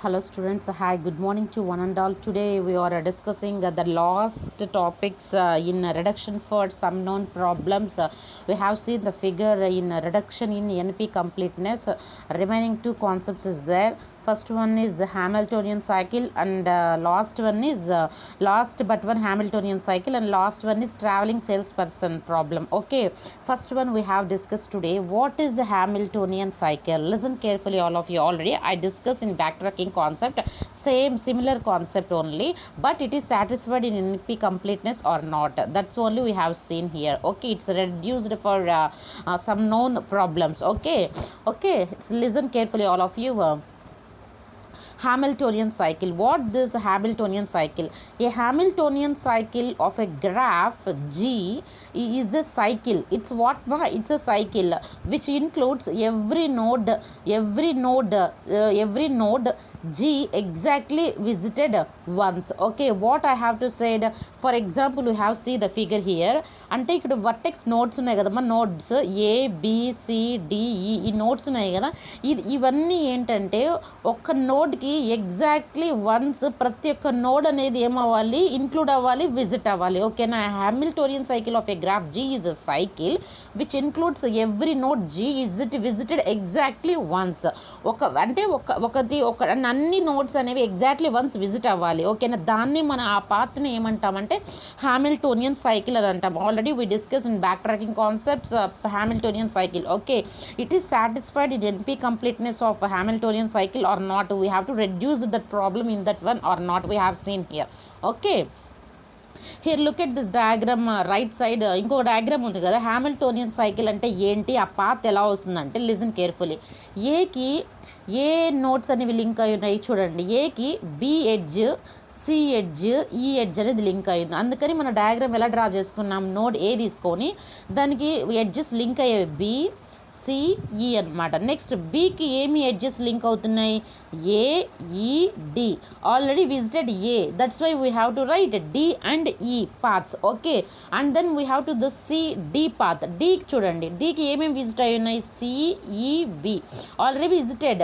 Hello students, hi, good morning to one and all. Today we are discussing the last topics in reduction for some known problems. We have seen the figure in reduction in NP completeness. Remaining two concepts is there. First one is Hamiltonian cycle and last one is last but one Hamiltonian cycle and last one is traveling salesperson problem. Okay, first one we have discussed today. What is the Hamiltonian cycle? Listen carefully all of you. Already I discussed in backtracking concept, similar concept only, but it is satisfied in NP completeness or not. That's only we have seen here. Okay, it's reduced for some known problems. Okay, listen carefully all of you. Hamiltonian cycle. What is a Hamiltonian cycle? A Hamiltonian cycle of a graph G is a cycle. It's what? It's a cycle which includes every node G exactly visited once. Okay, what I have to say, for example, we have see the figure here. అంటే ఇక్కడ vertex nodes ఉన్నాయి కదమ్మా, nodes ABCDE ఈ nodes ఉన్నాయి కదా. ఇవన్నీ ఏంటంటే ఒక నోడ్కి ఎగ్జాక్ట్లీ వన్స్ ప్రతి ఒక్క నోడ్ అనేది ఏమవ్వాలి, ఇంక్లూడ్ అవ్వాలి, విజిట్ అవ్వాలి. ఓకేనా? Hamiltonian cycle of A graph G is a cycle which includes every node G is it visited exactly once. ఒక అన్ని నోట్స్ అనేవి ఎగ్జాక్ట్లీ వన్స్ విజిట్ అవ్వాలి. ఓకేనా? దాన్ని మన ఆ పాత్ని ఏమంటామంటే హామిల్టోనియన్ సైకిల్ అని అంటాం. Already we discuss in back tracking concepts Hamiltonian cycle. Okay, it is satisfied in NP completeness of Hamiltonian cycle or not. We have to reduce that problem in that one or not. We have seen here. Okay, here look at this diagram right side. ఇంకొక diagram ఉంది కదా. హ్యామిల్టోనియన్ cycle అంటే ఏంటి, ఆ path ఎలా వస్తుందంటే listen carefully. ఏకి ఏ notes అనేవి లింక్ అయి ఉన్నాయి చూడండి. ఏకి బి ఎడ్జ్, సి ఎడ్జ్, ఈ ఎడ్జ్ అనేది లింక్ అయింది. అందుకని మన డయాగ్రామ్ ఎలా డ్రా చేసుకున్నాం, నోడ్ ఏ తీసుకొని దానికి ఎడ్జెస్ లింక్ అయ్యేవి BCE అనమాట. నెక్స్ట్ బీకి ఏమి ఎడ్జెస్ లింక్ అవుతున్నాయి, AED. Already visited A, that's why we have to write D and E paths. Okay, and then we have to the CD path. డీకి చూడండి, డీకి ఏమేమి విజిట్ అయి ఉన్నాయి, CEB already visited.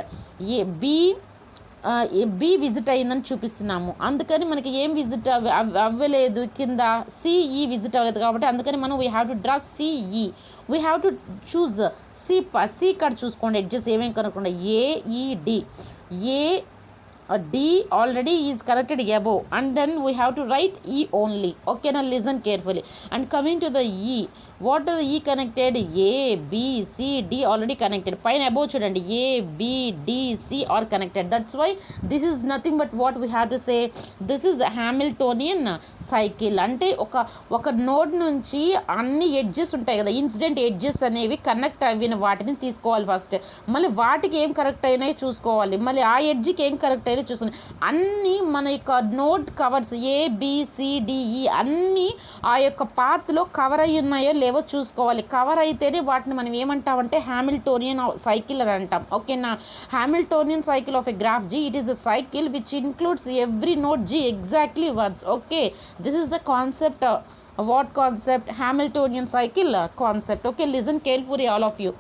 B visit అయిందని చూపిస్తున్నాము. అందుకని మనకి ఏం విజిట్ అవ్వలేదు, కింద సిఈ విజిట్ అవ్వలేదు. కాబట్టి అందుకని మనం we have to draw CE. We have to choose C card చూసుకోండి, ఎడ్జెస్ ఏమేమి కనుక్కోండి. AED, D already is connected above and then we have to write E only. Okay, now listen carefully. And coming to the E, what is the E connected? A, B, C, D already connected. Pine above చూడండి, A, B, D, C are connected. That's why this is nothing but what we have to say, this is Hamiltonian cycle. అంటే ఒక node నుంచి అన్ని edges ఉంటాయి కదా, incident edges అనేవి connect అవిన వాటిని తీసుకోవాలి ఫస్ట్. మళ్ళీ వాటికి ఏం కరెక్ట్ అయినాయో చూసుకోవాలి, మళ్ళీ ఆ ఎడ్జ్కి ఏం కరెక్ట్ అయినా చూసుకుని అన్నీ మన యొక్క నోడ్ కవర్స్ ABCDE అన్నీ ఆ యొక్క పాత్లో కవర్ అయి ఉన్నాయో లేవో చూసుకోవాలి. కవర్ అయితేనే వాటిని మనం ఏమంటామంటే హ్యామిల్టోనియన్ సైకిల్ అని అంటాం. ఓకేనా? Hamiltonian cycle of a graph G, it is a cycle which includes every node G exactly once. Okay, this is the concept. What concept? Hamiltonian cycle concept. Okay, listen carefully all of you.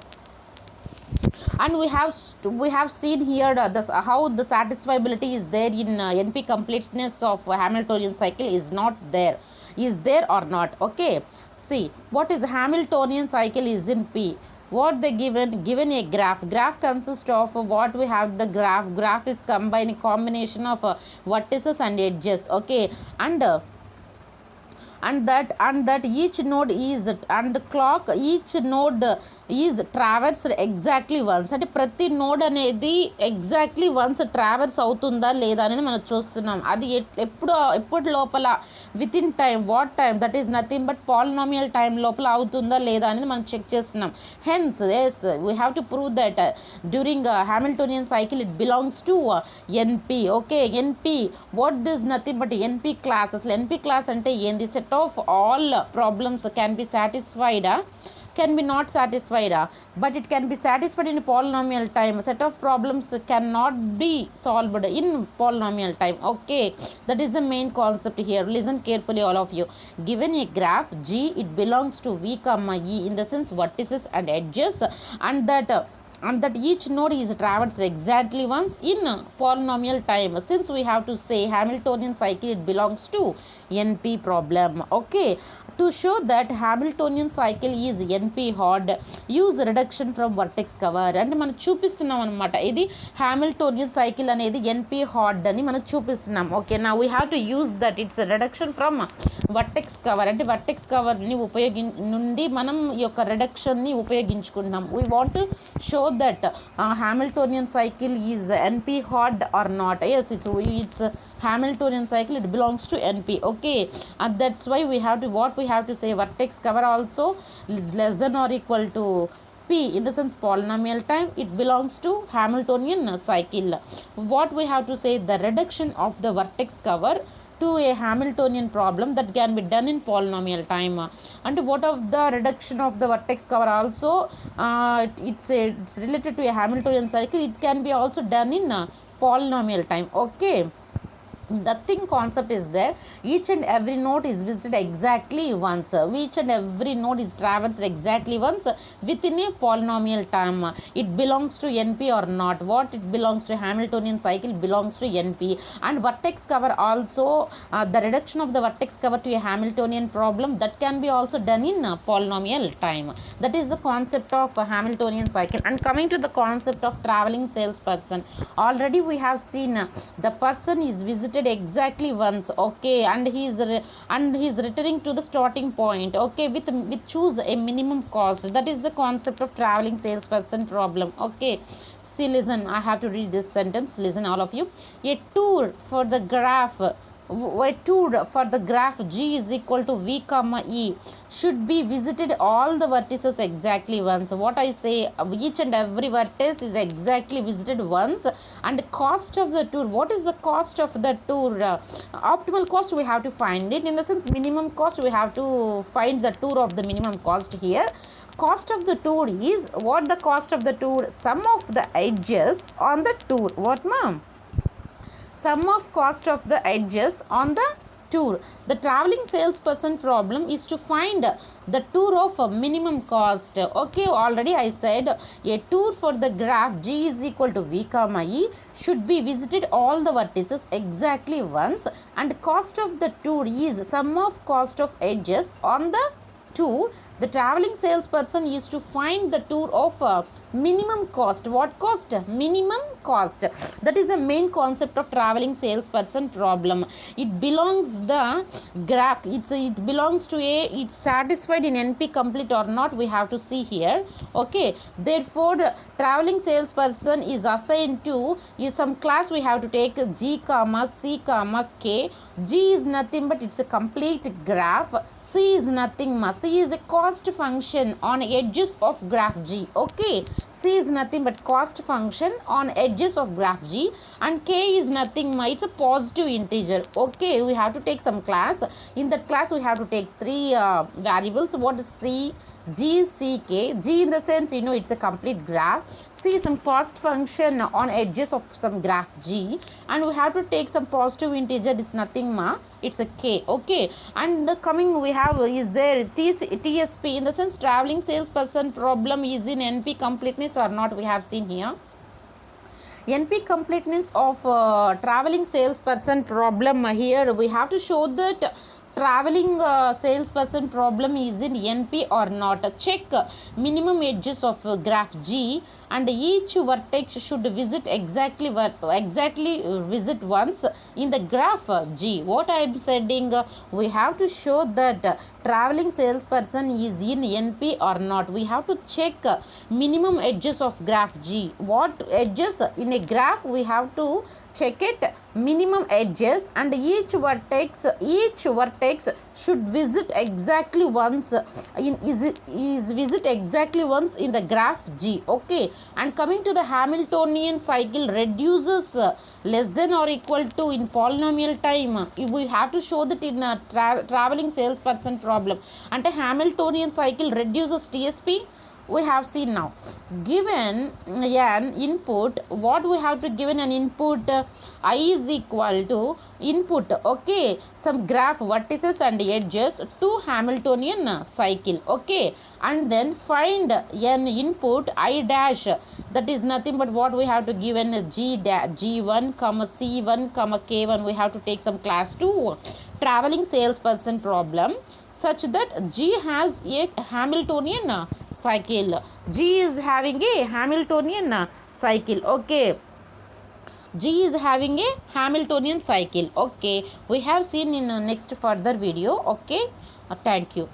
And we have seen here how the satisfiability is there in NP completeness of Hamiltonian cycle is not there. Is there or not? Okay, see what is Hamiltonian cycle is in P. What they given a graph consists of what we have. The graph is combining combination of vertices and edges. Okay, and that each node is and clock each node is traversed exactly once. అంటే ప్రతి node అనేది exactly once traverse అవుతుందా లేదా అనేది మనం చూస్తున్నాం. అది ఎప్పుడు లోపల with in time, what time, that is nothing but polynomial time లోపల అవుతుందా లేదా అనేది మనం చెక్ చేస్తున్నాం. Hence as we have to prove that during Hamiltonian cycle it belongs to NP. Okay, NP what this nothing but NP class. అసలు NP class అంటే ఏంది? Set of all problems can be satisfied, can be not satisfied, but it can be satisfied in polynomial time. Set of problems cannot be solved in polynomial time. Okay, that is the main concept here. Listen carefully all of you. Given a graph G, it belongs to V comma E in the sense vertices and edges, and that and that each node is traversed exactly once in polynomial time. Since we have to say Hamiltonian cycle, it belongs to NP problem. Okay, to show that Hamiltonian cycle is NP hard, use reduction from vertex cover. అంటే మనం చూపిస్తున్నాం అనమాట, ఇది Hamiltonian cycle అనేది NP hard అని మనం చూపిస్తున్నాం. Okay, నా we have to use that it's reduction from vertex cover. అంటే వర్టెక్స్ కవర్ని నుండి మనం ఈ యొక్క రిడక్షన్ని ఉపయోగించుకుంటున్నాం. We want to show that Hamiltonian cycle is NP hard or not. Yes, it's Hamiltonian cycle, it belongs to NP. Okay, and that's why we have to say vertex cover also is less than or equal to P, in the sense polynomial time, it belongs to Hamiltonian cycle. What we have to say, the reduction of the vertex cover to a Hamiltonian problem that can be done in polynomial time. And what of the reduction of the vertex cover also, it's related to a Hamiltonian cycle, it can be also done in polynomial time. Okay, the thing concept is there, each and every node is visited exactly once, each and every node is traversed exactly once within a polynomial time. It belongs to NP or not? What it belongs to Hamiltonian cycle belongs to NP. And vertex cover also, the reduction of the vertex cover to a Hamiltonian problem, that can be also done in polynomial time. That is the concept of Hamiltonian cycle. And coming to the concept of traveling salesperson, already we have seen the person is visited exactly once. Okay, and he is returning to the starting point. Okay, with choose a minimum cost. That is the concept of traveling salesperson problem. Okay, see, listen, I have to read this sentence. Listen, all of you. A tour for the graph G is equal to V comma E should be visited all the vertices exactly once. What I say, each and every vertex is exactly visited once. And cost of the tour, what is the cost of the tour? Optimal cost, we have to find it. In the sense minimum cost, we have to find the tour of the minimum cost here. Cost of the tour is, what the cost of the tour? Sum of the edges on the tour. What, ma'am? Sum of cost of the edges on the tour. The traveling salesperson problem is to find the tour of minimum cost. Okay, already I said a tour for the graph G is equal to V comma E should be visited all the vertices exactly once, and cost of the tour is sum of cost of edges on the tour. The traveling salesperson is to find the tour of minimum cost. What cost? Minimum cost. That is the main concept of traveling salesperson problem. It belongs the graph, it belongs to a, it's satisfied in NP complete or not, we have to see here. Okay, therefore traveling salesperson is assigned to is some class we have to take G comma C comma K. G is nothing but it's a complete graph. C is nothing but C is a cost function on edges of graph G. Okay, C is nothing but cost function on edges of graph G, and K is nothing but it's a positive integer. Okay, we have to take some class. In that class we have to take three variables. What is C, G, C, K. G in the sense, you know, it's a complete graph. C is some cost function on edges of some graph G, and we have to take some positive integer. It's nothing ma, it's a K. Okay, and coming we have is there TSP, in the sense traveling salesperson problem is in NP completeness or not, we have seen here. NP completeness of traveling salesperson problem, here we have to show that traveling salesperson problem is in NP or not. Check minimum edges of graph G, and each vertex should visit exactly visit once in the graph G. What I am saying, we have to show that traveling salesperson is in NP or not. We have to check minimum edges of graph G. What edges in a graph, we have to check it minimum edges, and each vertex should visit exactly once visit exactly once in the graph G. Okay, and coming to the Hamiltonian cycle reduces less than or equal to in polynomial time. We have to show that in a traveling salesperson problem. And a Hamiltonian cycle reduces TSP we have seen now. Given an input, what we have to given an input, I is equal to input, okay, some graph vertices and edges to Hamiltonian cycle, okay, and then find an input I dash, that is nothing but what we have to given G1 comma C1 comma K1. We have to take some class 2 traveling salesperson problem, such that G has a Hamiltonian cycle. G is having a Hamiltonian cycle, okay. G is having a Hamiltonian cycle, okay. We have seen in next further video, okay. Thank you.